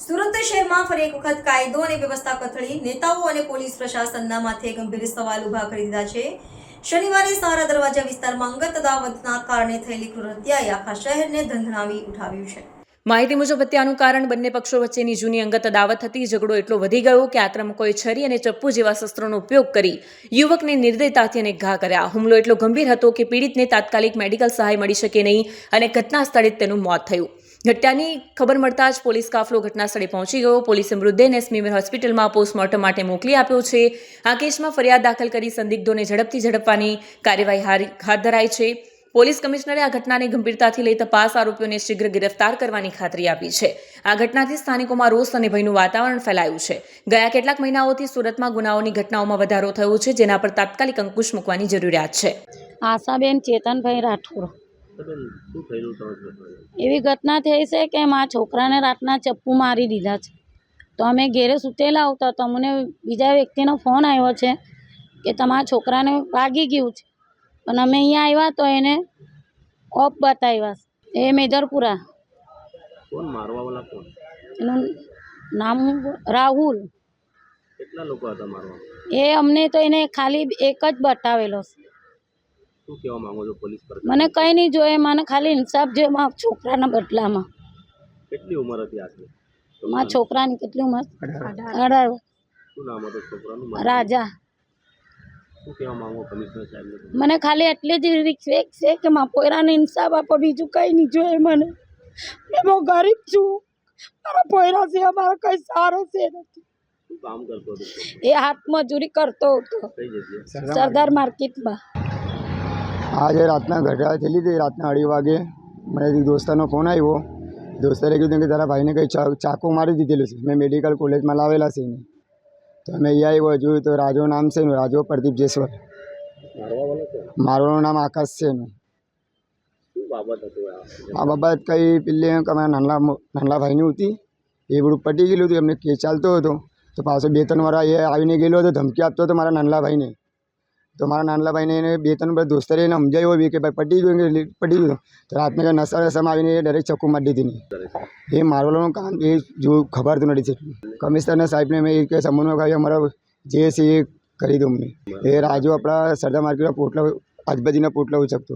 સુરત શહેરમાં ફરી એક વખત કાયદો અને વ્યવસ્થા કથળી નેતાઓ અને પોલીસ પ્રશાસનના માથે ગંભીર સવાલ ઊભા કરી દીધા છે। શનિવારે સહારા દરવાજા વિસ્તારમાં અંગત અદાવતના કારણે થયેલી ક્રૂર હત્યાએ આખા શહેરને ધંધણાવી ઉઠાવ્યું છે। માહિતી મુજબ હત્યાનું કારણ બંને પક્ષો વચ્ચેની જૂની અંગત અદાવત હતી। ઝઘડો એટલો વધી ગયો કે આક્રમકોએ છરી અને ચપ્પુ જેવા શસ્ત્રોનો ઉપયોગ કરી યુવકને નિર્દયતાથી અને ઘા કર્યા। હુમલો એટલો ગંભીર હતો કે પીડિતને તાત્કાલિક મેડિકલ સહાય મળી શકે નહીં અને ઘટના સ્થળે જ તેનું મોત થયું। ઘટનાની ખબર મળતા જ પોલીસ કાફલો ઘટના સ્થળે પહોંચી ગયો। પોલીસે મૃતદેહને સ્મીમેર હોસ્પિટલમાં પોસ્ટમોર્ટમ માટે મોકલી આપ્યો છે। આ કેસમાં ફરિયાદ દાખલ કરી સંદિગ્ધોને ઝડપથી ઝડપવાની કાર્યવાહી હાથ ધરાઈ છે। પોલીસ કમિશનરે આ ઘટનાને ગંભીરતાથી લઈ તપાસ આરોપીઓને શીઘ્ર ગિરફ્તાર કરવાની ખાતરી આપી છે। આ ઘટનાથી સ્થાનિકોમાં રોષ અને ભયનું વાતાવરણ ફેલાયું છે। ગયા કેટલાક મહિનાઓથી સુરતમાં ગુનાઓની ઘટનાઓમાં વધારો થયો છે, જેના પર તાત્કાલિક અંકુશ મૂકવાની જરૂરિયાત છે। આશાબેન ચેતનભાઈ રાઠોડ એવી ઘટના થઈ છે કે મારા છોકરાને રાતના ચપ્પુ મારી દીધા છે। તો અમે ઘેરે સૂતેલા આવતા તો અમને બીજા વ્યક્તિનો ફોન આવ્યો છે કે તમારા છોકરાને વાગી ગયું છે, પણ અમે અહીંયા આવ્યા તો એને ઓફ બતાવ્યા। એ મેદરપુરા એનું નામ રાહુલ। એ અમને તો એને ખાલી એક જ બતાવેલો છે। મને કઈ નહીં જોઈએ, મને ખાલી ઇન્સાફ જોઈએ મારા છોકરાના બદલામાં। કેટલી ઉંમર હતી આટલી? મારા છોકરાની કેટલી ઉંમર? 18। શું નામ હતું છોકરાનું? રાજા। શું કહેવા માંગો કમિશનર સાહેબને? મને ખાલી એટલી જ રિક્વેસ્ટ છે કે મારા પોયરાને ઇન્સાફ આપો, બીજું કંઈ નહીં જોઈએ મને। મેં બહુ ગરીબ છું, મારા પોયરા છે, અમારો કંઈ સારો છે નથી। શું કામ કરતો હતો? એ હાથ મજૂરી કરતો હતો કઈ જગ્યાએ? સરદાર માર્કેટમાં। આજે રાતના ઘટના થયેલી હતી। રાતના 2:30 વાગે મને દોસ્તારનો ફોન આવ્યો। દોસ્તારે કીધું કે તારા ભાઈને કંઈ ચાકુ મારી દીધેલું છે। મેં મેડિકલ કોલેજમાં લાવેલા છે એને। તો અમે અહીંયા આવ્યો, જોયું તો રાજો નામ છે એનું, રાજો પ્રદીપ જેસવર। મારું નામ આકાશ છે એનું। આ બાબત કંઈ પેલી અમારા નાના ભાઈની હતી, એ બધું પટી ગયેલું હતું। એમને કેસ ચાલતો હતો તો પાછો 2-3 વાર એ આવીને ગયેલો હતો, ધમકી આપતો હતો મારા નાના ભાઈને। તો મારા નાના ભાઈને એને 2-3 વાર દોસ્તારે એને સમજાવ્યો બી કે ભાઈ પટી ગયું તો રાતના નશામાં આવીને ડાયરેક્ટ ચક્કુ મારી દીધી। એ મારવાનું કામ એ જો ખબરતું નથી। કમિશનર સાહેબને મેં એક સમૂહમાં કહ્યું અમારા જે છે એ કરી દો અમને। એ રાજુ આપણા સરદાર માર્કેટના પોટલા આજુબાજુના પોટલા ઉચકતો।